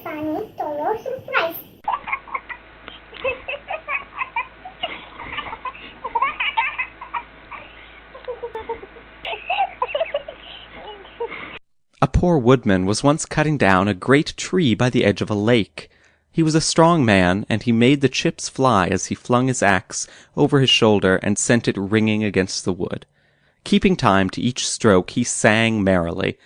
funny Toyo surprise. A poor woodman was once cutting down a great tree by the edge of a lake. He was a strong man, and he made the chips fly as he flung his axe over his shoulder and sent it ringing against the wood. Keeping time to each stroke, he sang merrily,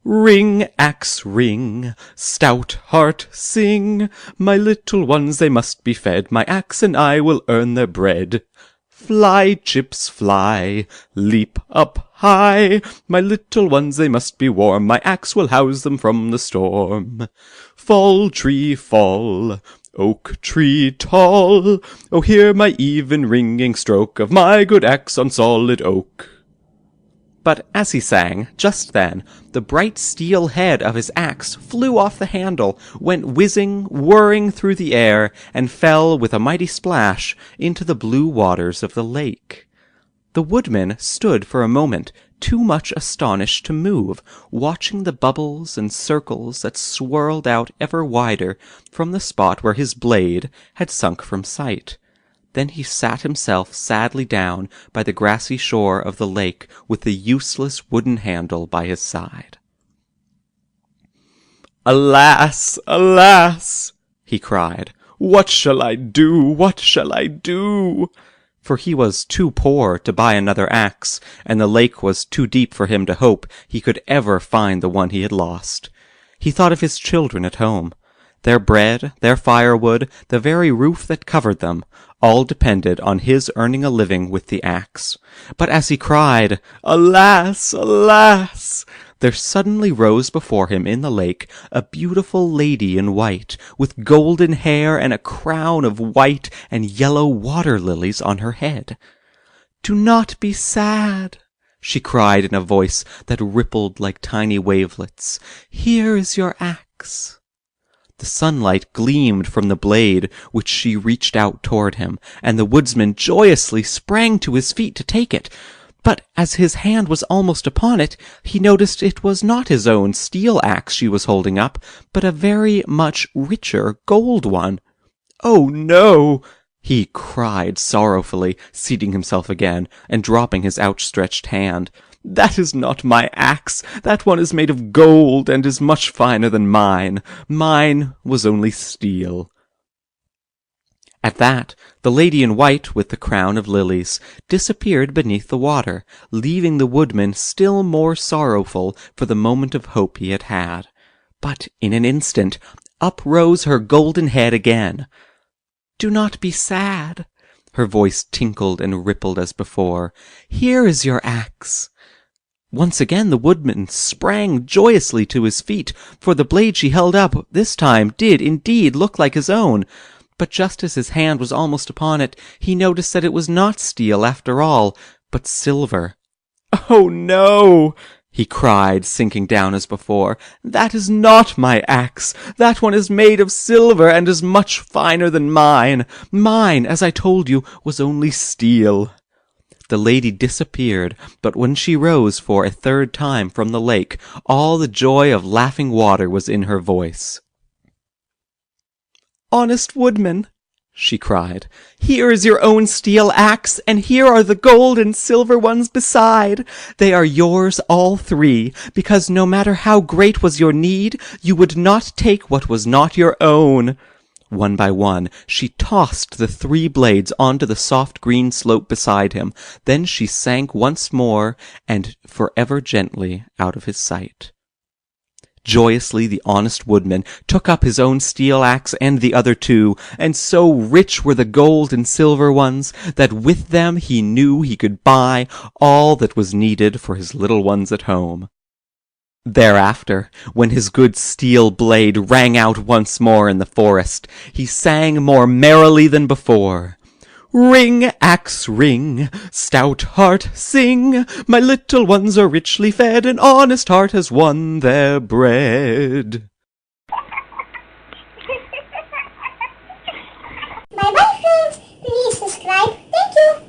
"Ring, axe, ring, stout heart, sing. My little ones, they must be fed. My axe and I will earn their bread. Fly, chips, fly, leap up high. My little ones, they must be warm. My axe will house them from the storm. Fall, tree, fall, oak tree tall. Oh, hear my even ringing stroke of my good axe on solid oak." But as he sang, just then, the bright steel head of his axe flew off the handle, went whizzing, whirring through the air, and fell with a mighty splash into the blue waters of the lake. The woodman stood for a moment, too much astonished to move, watching the bubbles and circles that swirled out ever wider from the spot where his blade had sunk from sight. Then he sat himself sadly down by the grassy shore of the lake with the useless wooden handle by his side. "Alas, alas!" he cried. "What shall I do? What shall I do?" For he was too poor to buy another axe, and the lake was too deep for him to hope he could ever find the one he had lost. He thought of his children at home. Their bread, their firewood, the very roof that covered them, all depended on his earning a living with the axe. But as he cried, "Alas, alas!" there suddenly rose before him in the lake a beautiful lady in white, with golden hair and a crown of white and yellow water lilies on her head. "Do not be sad," she cried in a voice that rippled like tiny wavelets. "Here is your axe." The sunlight gleamed from the blade which she reached out toward him, and the woodsman joyously sprang to his feet to take it. But as his hand was almost upon it, he noticed it was not his own steel axe she was holding up, but a very much richer gold one. "Oh, no!" he cried sorrowfully, seating himself again, and dropping his outstretched hand. "That is not my axe. That one is made of gold, and is much finer than mine. Mine was only steel." At that, the lady in white with the crown of lilies disappeared beneath the water, leaving the woodman still more sorrowful for the moment of hope he had had. But in an instant, up rose her golden head again. "Do not be sad," her voice tinkled and rippled as before. "Here is your axe." Once again the woodman sprang joyously to his feet, for the blade she held up this time did indeed look like his own. But just as his hand was almost upon it, he noticed that it was not steel after all, but silver. "Oh, no!" he cried, sinking down as before. "That is not my axe. That one is made of silver and is much finer than mine. Mine, as I told you, was only steel." The lady disappeared, but when she rose for a third time from the lake, all the joy of laughing water was in her voice. "Honest woodman," she cried, "here is your own steel axe, and here are the gold and silver ones beside. They are yours all three, because no matter how great was your need, you would not take what was not your own." One by one, she tossed the three blades onto the soft green slope beside him. Then she sank once more and forever gently out of his sight. Joyously the honest woodman took up his own steel axe and the other two, and so rich were the gold and silver ones that with them he knew he could buy all that was needed for his little ones at home. Thereafter, when his good steel blade rang out once more in the forest, he sang more merrily than before. "Ring, axe, ring, stout heart, sing. My little ones are richly fed, an honest heart has won their bread." Bye bye friends. Please subscribe. Thank you.